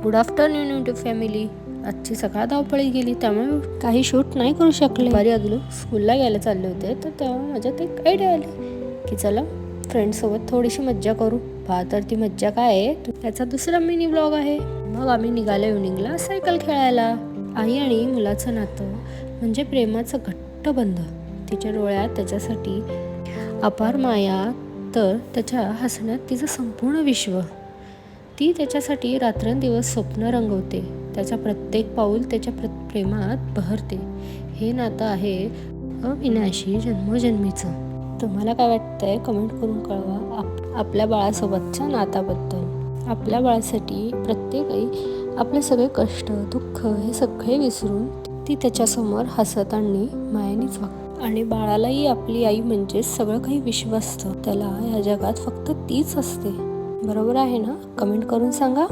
Good afternoon YouTube family. आजची सकाळ धावपळी गेली त्यामुळे काही शूट नाही करू शकले. दुपारी अगलो स्कूलला गेले चालले होते तर तेव्हा माझ्यात एक आयडिया आली की चला फ्रेंड्ससोबत थोडीशी मज्जा करू. पहा तर ती मज्जा काय आहे त्याचा दुसरा मिनी ब्लॉग आहे. मग आम्ही निघालो इव्हनिंगला सायकल खेळायला. आई आणि मुलाचं नातं म्हणजे प्रेमाचं घट्ट बंध. तिच्या डोळ्यात त्याच्यासाठी अपार माया तर त्याच्या हसण्यात तिचं संपूर्ण विश्व. ती त्याच्यासाठी रात्रंदिवस स्वप्न रंगवते. त्याचा प्रत्येक पाऊल त्याच्या प्रेमात बहरते. हे नातं आहे अविनाशी जन्मोजन्मीचं. तुम्हाला काय वाटतंय कमेंट करून कळवा आपल्या बाळासोबतच्या नाताबद्दल. आपल्या बाळासाठी प्रत्येक आई आपले सगळे कष्ट दुःख हे सगळे विसरून ती त्याच्यासमोर हसत आणि मायानेच वागते. आणि बाळालाही आपली आई म्हणजे सगळं काही विश्व असतं. त्याला या जगात फक्त तीच असते. बरोबर आहे ना? कमेंट करून सांगा.